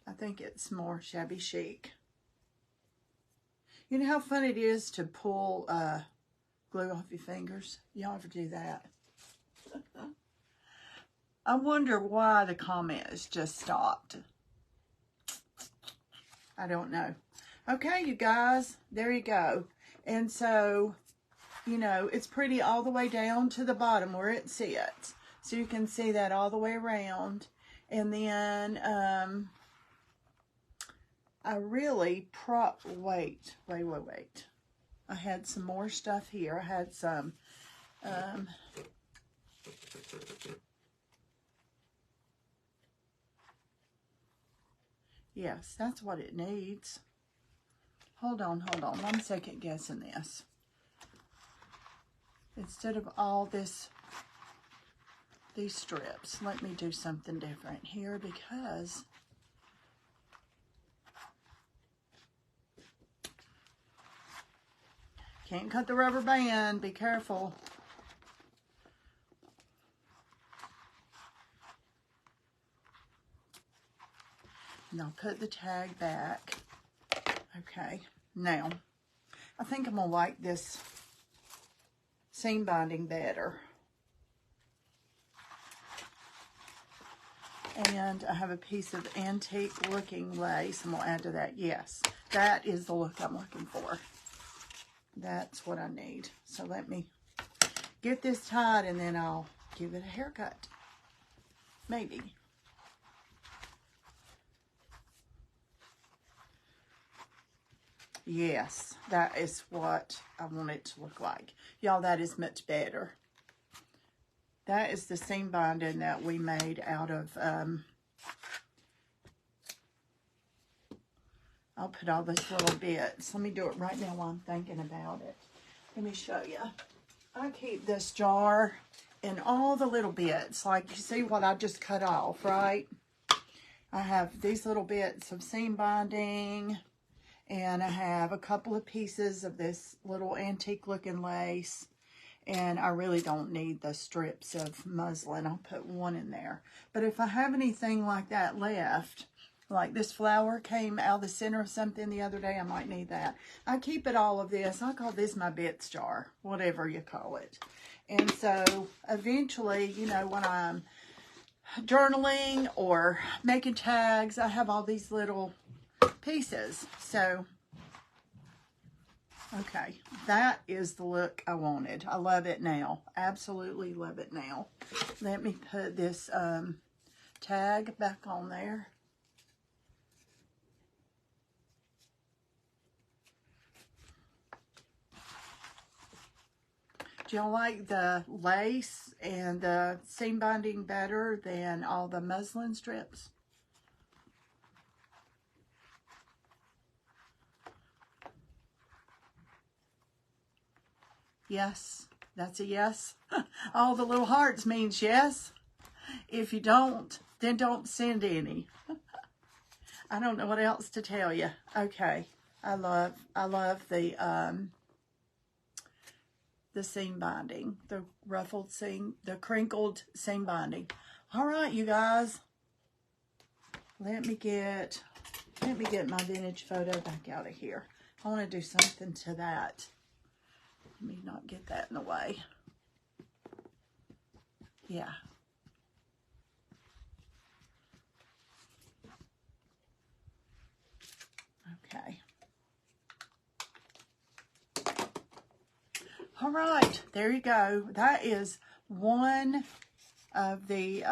I think it's more shabby chic. You know how fun it is to pull glue off your fingers? Y'all ever do that? I wonder why the comments just stopped. I don't know. Okay, you guys, there you go. And so, you know, it's pretty all the way down to the bottom where it sits. So you can see that all the way around. And then, I really wait. I had some more stuff here. I had some, yes, that's what it needs. Hold on. I'm second guessing this. Instead of all these strips, let me do something different here because can't cut the rubber band. Be careful. And I'll put the tag back. Okay, now I think I'm gonna like this seam binding better. And I have a piece of antique looking lace. I'm going to add to that. Yes, that is the look I'm looking for. That's what I need. So let me get this tied and then I'll give it a haircut. Maybe. Yes, that is what I want it to look like. Y'all, that is much better. That is the seam binding that we made out of, I'll put all these little bits. Let me do it right now while I'm thinking about it. Let me show you. I keep this jar and all the little bits. Like, you see what I just cut off, right? I have these little bits of seam binding. And I have a couple of pieces of this little antique looking lace. And I really don't need the strips of muslin. I'll put one in there. But if I have anything like that left, like this flower came out of the center of something the other day, I might need that. I keep it all of this. I call this my bits jar, whatever you call it. And so eventually, you know, when I'm journaling or making tags, I have all these little pieces. So okay, that is the look I wanted. I love it now. Absolutely love it now. Let me put this tag back on there. Do y'all like the lace and the seam binding better than all the muslin strips? Yes, that's a yes. All the little hearts means yes. If you don't, then don't send any. I don't know what else to tell you. Okay, I love the seam binding, the ruffled seam, the crinkled seam binding. All right, you guys. Let me get my vintage photo back out of here. I want to do something to that. Let me not get that in the way. Yeah. Okay. All right, there you go. That is one of the,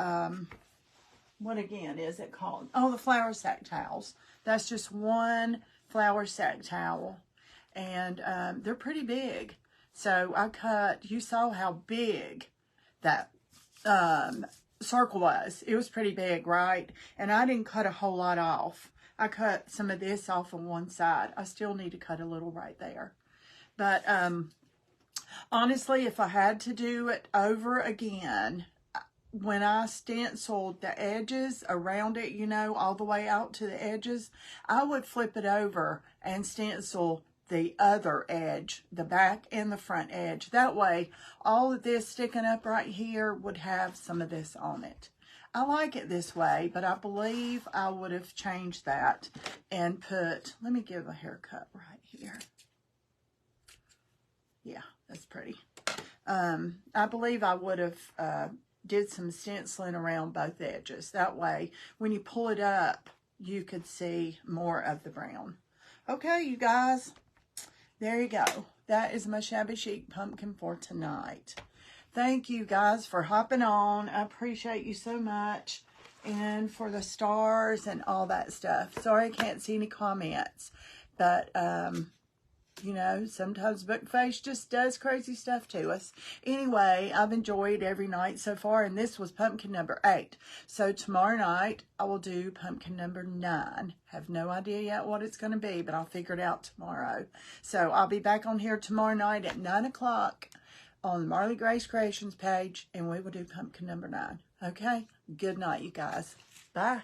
what again is it called? Oh, the flour sack towels. That's just one flour sack towel. And they're pretty big. So I cut, you saw how big that circle was. It was pretty big, right? And I didn't cut a whole lot off. I cut some of this off on one side. I still need to cut a little right there. But honestly, if I had to do it over again, when I stenciled the edges around it, you know, all the way out to the edges, I would flip it over and stencil the other edge, the back and the front edge. That way, all of this sticking up right here would have some of this on it. I like it this way, but I believe I would have changed that and put, let me give a haircut right here. Yeah, that's pretty. I believe I would have did some stenciling around both edges. That way, when you pull it up, you could see more of the brown. Okay, you guys. There you go. That is my shabby chic pumpkin for tonight. Thank you guys for hopping on. I appreciate you so much. And for the stars and all that stuff. Sorry I can't see any comments. But, you know, sometimes Bookface just does crazy stuff to us. Anyway, I've enjoyed every night so far, and this was pumpkin number 8. So tomorrow night, I will do pumpkin number 9. Have no idea yet what it's going to be, but I'll figure it out tomorrow. So I'll be back on here tomorrow night at 9 o'clock on the Marley Grace Creations page, and we will do pumpkin number 9. Okay? Good night, you guys. Bye.